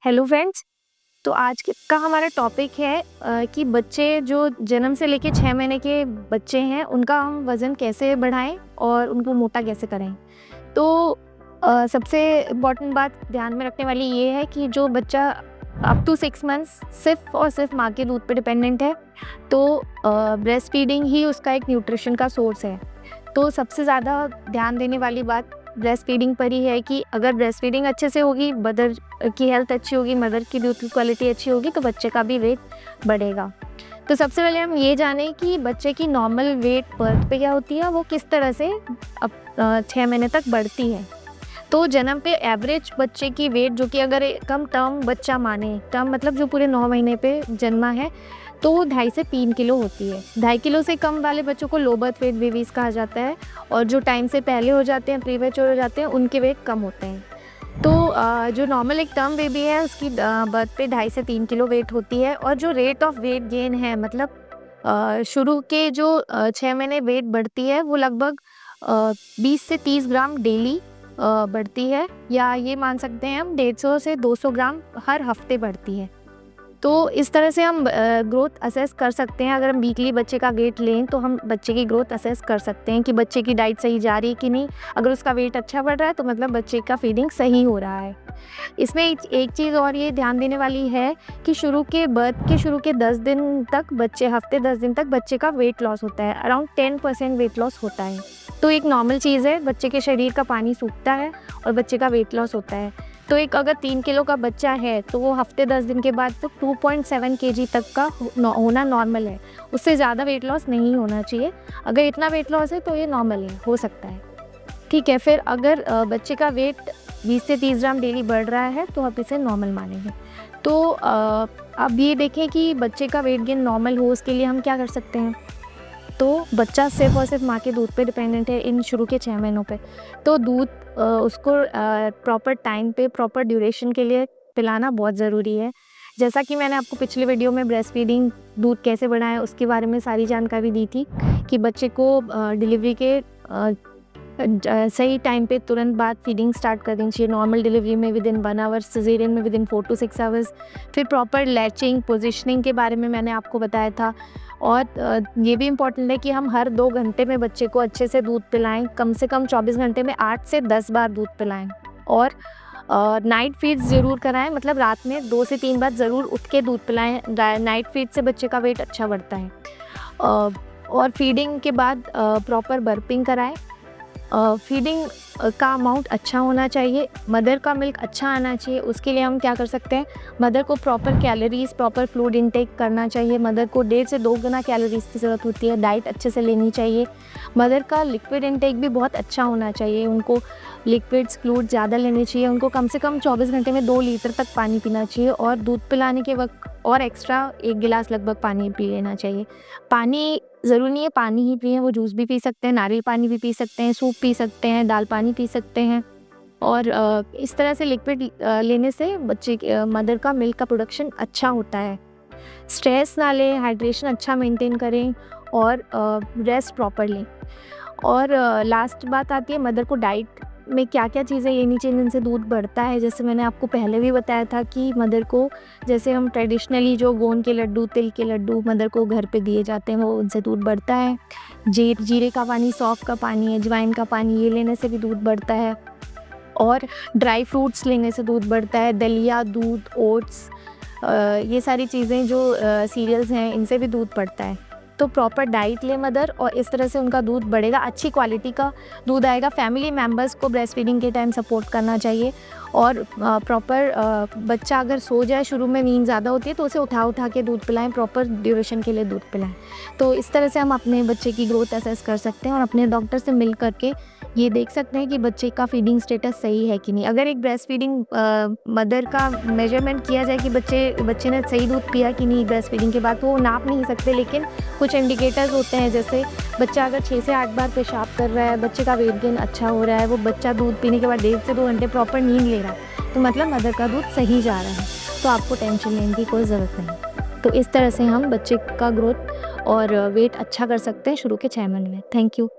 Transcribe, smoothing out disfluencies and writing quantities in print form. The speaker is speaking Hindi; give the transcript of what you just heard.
Hello friends. तो आज का हमारा टॉपिक है कि बच्चे जो जन्म से लेके 6 महीने के बच्चे हैं उनका हम वज़न कैसे बढ़ाएं और उनको मोटा कैसे करें। तो सबसे इम्पॉर्टेंट बात ध्यान में रखने वाली ये है कि जो बच्चा अप टू 6 मंथ्स सिर्फ और सिर्फ माँ के दूध पे डिपेंडेंट है, तो ब्रेस्ट फीडिंग ही उसका एक न्यूट्रिशन का सोर्स है। तो सबसे ज़्यादा ध्यान देने वाली बात ब्रेस्ट फीडिंग पर ही है कि अगर ब्रेस्ट फीडिंग अच्छे से होगी, मदर की हेल्थ अच्छी होगी, मदर की दूध की क्वालिटी अच्छी होगी, तो बच्चे का भी वेट बढ़ेगा। तो सबसे पहले हम ये जानें कि बच्चे की नॉर्मल वेट बर्थ पे क्या होती है, वो किस तरह से अब 6 महीने तक बढ़ती है। तो जन्म पे एवरेज बच्चे की वेट, जो कि अगर कम टर्म बच्चा माने, टर्म मतलब जो पूरे 9 महीने पे जन्मा है, तो 2.5 से 3 किलो होती है। 2.5 किलो से कम वाले बच्चों को लो बर्थ वेट बेबीज़ कहा जाता है, और जो टाइम से पहले हो जाते हैं, प्रीमेच्योर हो जाते हैं, उनके वेट कम होते हैं। तो जो नॉर्मल एक टर्म बेबी है उसकी बर्थ पे 2.5 से 3 किलो वेट होती है। और जो रेट ऑफ वेट गेन है, मतलब शुरू के जो 6 महीने वेट बढ़ती है, वो लगभग 20 से 30 ग्राम डेली बढ़ती है, या ये मान सकते हैं हम 150 से 200 ग्राम हर हफ्ते बढ़ती है। तो इस तरह से हम ग्रोथ असेस कर सकते हैं। अगर हम वीकली बच्चे का वेट लें तो हम बच्चे की ग्रोथ असेस कर सकते हैं कि बच्चे की डाइट सही जा रही है कि नहीं। अगर उसका वेट अच्छा बढ़ रहा है तो मतलब बच्चे का फीडिंग सही हो रहा है। इसमें एक चीज़ और ये ध्यान देने वाली है कि शुरू के 10 दिन तक बच्चे, हफ्ते 10 दिन तक बच्चे का वेट लॉस होता है। अराउंड 10% वेट लॉस होता है। तो एक नॉर्मल चीज़ है, बच्चे के शरीर का पानी सूखता है और बच्चे का वेट लॉस होता है। तो एक अगर 3 किलो का बच्चा है तो वो हफ्ते 10 दिन के बाद तो 2.7 केजी तक का होना नॉर्मल है। उससे ज़्यादा वेट लॉस नहीं होना चाहिए। अगर इतना वेट लॉस है तो ये नॉर्मल है, हो सकता है। ठीक है, फिर अगर बच्चे का वेट 20 से 30 ग्राम डेली बढ़ रहा है तो आप इसे नॉर्मल मानेंगे। तो अब ये देखें कि बच्चे का वेट गेन नॉर्मल हो, उसके लिए हम क्या कर सकते हैं। तो बच्चा सिर्फ और सिर्फ माँ के दूध पे डिपेंडेंट है इन शुरू के 6 महीनों पे। तो दूध उसको प्रॉपर टाइम पे, प्रॉपर ड्यूरेशन के लिए पिलाना बहुत ज़रूरी है। जैसा कि मैंने आपको पिछले वीडियो में ब्रेस्ट फीडिंग, दूध कैसे बढ़ाएं, उसके बारे में सारी जानकारी दी थी कि बच्चे को डिलीवरी के सही टाइम पे तुरंत बाद फीडिंग स्टार्ट कर देनी चाहिए। नॉर्मल डिलीवरी में विदिन 1 आवर, सिजेरियन में विदिन 4 to 6 आवर्स। फिर प्रॉपर लैचिंग, पोजिशनिंग के बारे में मैंने आपको बताया था। और ये भी इम्पॉर्टेंट है कि हम हर 2 घंटे में बच्चे को अच्छे से दूध पिलाएं। कम से कम 24 घंटे में 8 से 10 बार दूध पिलाएं। और नाइट फीड्स ज़रूर कराएं, मतलब रात में 2 से 3 बार ज़रूर उठ के दूध पिलाएं। नाइट फीड से बच्चे का वेट अच्छा बढ़ता है। और फीडिंग के बाद प्रॉपर बर्पिंग कराएं। फीडिंग का अमाउंट अच्छा होना चाहिए, मदर का मिल्क अच्छा आना चाहिए। उसके लिए हम क्या कर सकते हैं, मदर को proper calories, proper fluid intake करना चाहिए। मदर को 1.5 से 2 गुना कैलोरीज की ज़रूरत होती है। डाइट अच्छे से लेनी चाहिए। मदर का लिक्विड इनटेक भी बहुत अच्छा होना चाहिए। उनको लिक्विड्स, फ्लूइड ज़्यादा लेने चाहिए। उनको कम से कम 24 घंटे में 2 लीटर तक पानी पीना चाहिए। और दूध पिलाने के वक्त और एक्स्ट्रा 1 गिलास लगभग पानी पी लेना चाहिए। पानी ज़रूरी नहीं है पानी ही पिएं, वो जूस भी पी सकते हैं, नारियल पानी भी पी सकते हैं, सूप पी सकते हैं, दाल पानी पी सकते हैं। और इस तरह से लिक्विड लेने से बच्चे मदर का मिल्क का प्रोडक्शन अच्छा होता है। स्ट्रेस ना लें, हाइड्रेशन अच्छा मेंटेन करें और रेस्ट प्रॉपर लें। और लास्ट बात आती है मदर को डाइट में क्या क्या चीज़ें लेनी चाहिए जिनसे दूध बढ़ता है। जैसे मैंने आपको पहले भी बताया था कि मदर को, जैसे हम ट्रेडिशनली जो गोंद के लड्डू, तिल के लड्डू मदर को घर पे दिए जाते हैं, वो उनसे दूध बढ़ता है। जीरे का पानी, सौंफ का पानी, अजवाइन का पानी, ये लेने से भी दूध बढ़ता है। और ड्राई फ्रूट्स लेने से दूध बढ़ता है। दलिया, दूध, ओट्स, ये सारी चीज़ें जो सीरियल्स हैं, इनसे भी दूध बढ़ता है। तो प्रॉपर डाइट ले मदर, और इस तरह से उनका दूध बढ़ेगा, अच्छी क्वालिटी का दूध आएगा। फैमिली मेम्बर्स को ब्रेस्ट फीडिंग के टाइम सपोर्ट करना चाहिए। और प्रॉपर बच्चा अगर सो जाए, शुरू में नींद ज़्यादा होती है, तो उसे उठा के दूध पिलाएं, प्रॉपर ड्यूरेशन के लिए दूध पिलाएं। तो इस तरह से हम अपने बच्चे की ग्रोथ असेस कर सकते हैं और अपने डॉक्टर से मिल करके ये देख सकते हैं कि बच्चे का फीडिंग स्टेटस सही है कि नहीं। अगर एक ब्रेस्ट फीडिंग मदर का मेजरमेंट किया जाए कि बच्चे ने सही दूध पिया कि नहीं ब्रेस्ट फीडिंग के बाद, तो वो नाप नहीं सकते, लेकिन कुछ इंडिकेटर्स होते हैं। जैसे बच्चा अगर 6 से 8 बार पेशाब कर रहा है, बच्चे का वेट गेन अच्छा हो रहा है, वो बच्चा दूध पीने के बाद 1.5 से 2 घंटे प्रॉपर नींद ले रहा है, तो मतलब मदर का दूध सही जा रहा है। तो आपको टेंशन लेने की कोई ज़रूरत नहीं। तो इस तरह से हम बच्चे का ग्रोथ और वेट अच्छा कर सकते हैं शुरू के 6 महीने में। Thank you.